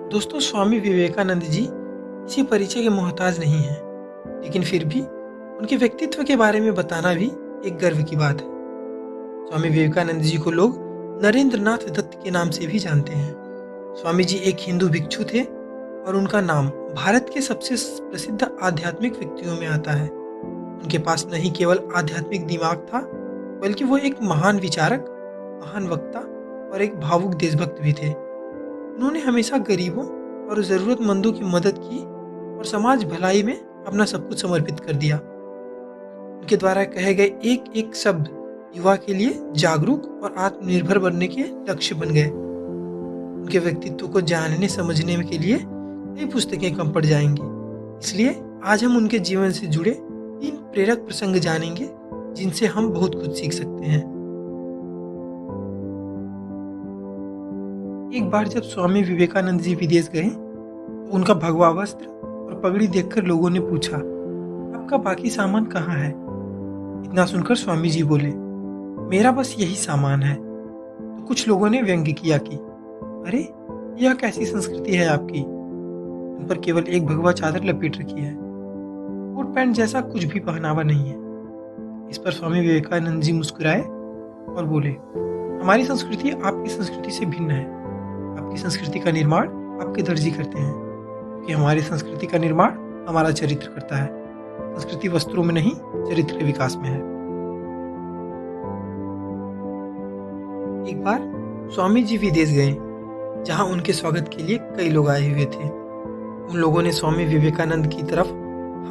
दोस्तों, स्वामी विवेकानंद जी किसी परिचय के मोहताज नहीं हैं, लेकिन फिर भी उनके व्यक्तित्व के बारे में बताना भी एक गर्व की बात है। स्वामी विवेकानंद जी को लोग नरेंद्र नाथ दत्त के नाम से भी जानते हैं। स्वामी जी एक हिंदू भिक्षु थे और उनका नाम भारत के सबसे प्रसिद्ध आध्यात्मिक व्यक्तियों में आता है। उनके पास न ही केवल आध्यात्मिक दिमाग था, बल्कि वो एक महान विचारक, महान वक्ता और एक भावुक देशभक्त भी थे। उन्होंने हमेशा गरीबों और ज़रूरतमंदों की मदद की और समाज भलाई में अपना सब कुछ समर्पित कर दिया। उनके द्वारा कहे गए एक एक शब्द युवा के लिए जागरूक और आत्मनिर्भर बनने के लक्ष्य बन गए। उनके व्यक्तित्व को जानने समझने के लिए कई पुस्तकें कम पड़ जाएंगी, इसलिए आज हम उनके जीवन से जुड़े 3 प्रेरक प्रसंग जानेंगे जिनसे हम बहुत कुछ सीख सकते हैं। एक बार जब स्वामी विवेकानंद जी विदेश गए तो उनका भगवा वस्त्र और पगड़ी देखकर लोगों ने पूछा, आपका बाकी सामान कहाँ है? इतना सुनकर स्वामी जी बोले, मेरा बस यही सामान है। तो कुछ लोगों ने व्यंग्य किया कि अरे, यह कैसी संस्कृति है आपकी? उन पर केवल एक भगवा चादर लपेट रखी है, कोट पैंट जैसा कुछ भी पहनावा नहीं है। इस पर स्वामी विवेकानंद जी मुस्कुराए और बोले, हमारी संस्कृति आपकी संस्कृति से भिन्न है। आपकी संस्कृति का निर्माण आपके दर्जी करते हैं, क्योंकि हमारी संस्कृति का निर्माण हमारा चरित्र करता है। संस्कृति वस्त्रों में नहीं, चरित्र के विकास में है। एक बार स्वामी जी विदेश गए, जहां उनके स्वागत के लिए कई लोग आए हुए थे। उन लोगों ने स्वामी विवेकानंद की तरफ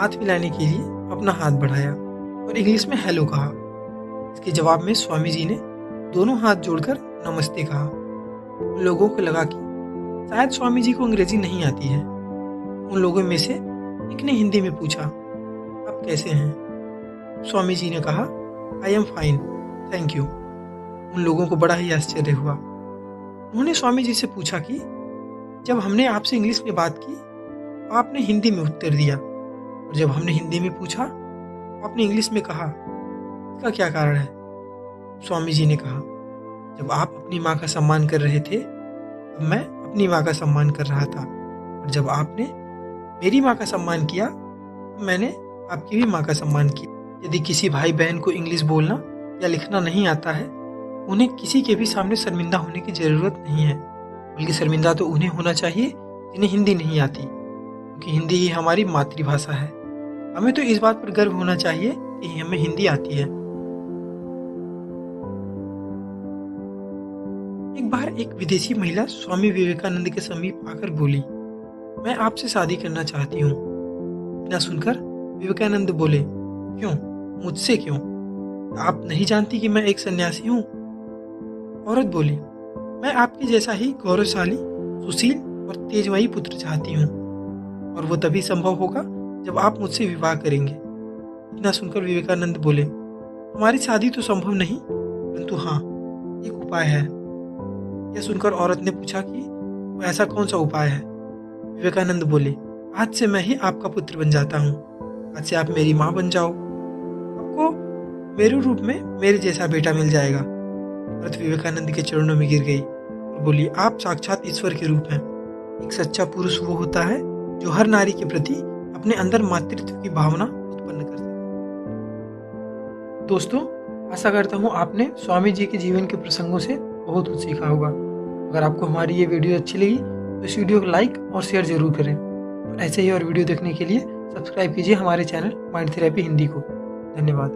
हाथ मिलाने के लिए अपना हाथ बढ़ाया और इंग्लिश में हेलो कहा। इसके जवाब में स्वामी जी ने दोनों हाथ जोड़कर नमस्ते कहा। उन लोगों को लगा कि शायद स्वामी जी को अंग्रेजी नहीं आती है। उन लोगों में से एक ने हिंदी में पूछा, आप कैसे हैं? स्वामी जी ने कहा, I am fine, thank you. उन लोगों को बड़ा ही आश्चर्य हुआ। उन्होंने स्वामी जी से पूछा कि जब हमने आपसे इंग्लिश में बात की तो आपने हिंदी में उत्तर दिया, और जब हमने हिंदी में पूछा तो आपने इंग्लिश में कहा, इसका क्या कारण है? स्वामी जी ने कहा, जब आप अपनी माँ का सम्मान कर रहे थे तब मैं अपनी माँ का सम्मान कर रहा था, और जब आपने मेरी माँ का सम्मान किया तो मैंने आपकी भी माँ का सम्मान किया। यदि किसी भाई बहन को इंग्लिश बोलना या लिखना नहीं आता है, उन्हें किसी के भी सामने शर्मिंदा होने की ज़रूरत नहीं है, बल्कि शर्मिंदा तो उन्हें होना चाहिए जिन्हें हिंदी नहीं आती, क्योंकि हिंदी ही हमारी मातृभाषा है। हमें तो इस बात पर गर्व होना चाहिए कि हमें हिंदी आती है। एक बार एक विदेशी महिला स्वामी विवेकानंद के समीप आकर बोली, मैं आपसे शादी करना चाहती हूँ। इतना सुनकर विवेकानंद बोले, क्यों? मुझसे क्यों? आप नहीं जानती कि मैं एक सन्यासी हूँ? औरत बोली, मैं आपके जैसा ही गौरवशाली, सुशील और तेजमयी पुत्र चाहती हूँ, और वो तभी संभव होगा जब आप मुझसे विवाह करेंगे। इतना सुनकर विवेकानंद बोले, हमारी शादी तो संभव नहीं, परंतु हाँ, एक उपाय है। यह सुनकर औरत ने पूछा कि वो ऐसा कौन सा उपाय है? विवेकानंद बोले, आज से मैं ही आपका पुत्र बन जाता हूँ। आज से आप मेरी माँ बन जाओ, आपको मेरे रूप में मेरे जैसा बेटा मिल जाएगा। औरत विवेकानंद के चरणों में गिर गई और बोली, आप साक्षात ईश्वर के रूप हैं। एक सच्चा पुरुष वो होता है जो हर नारी के प्रति अपने अंदर मातृत्व की भावना उत्पन्न कर सके। दोस्तों, आशा करता हूँ आपने स्वामी जी के जीवन के प्रसंगों से बहुत कुछ सीखा होगा। अगर आपको हमारी ये वीडियो अच्छी लगी तो इस वीडियो को लाइक और शेयर जरूर करें, और ऐसे ही और वीडियो देखने के लिए सब्सक्राइब कीजिए हमारे चैनल माइंड थेरेपी हिंदी को। धन्यवाद।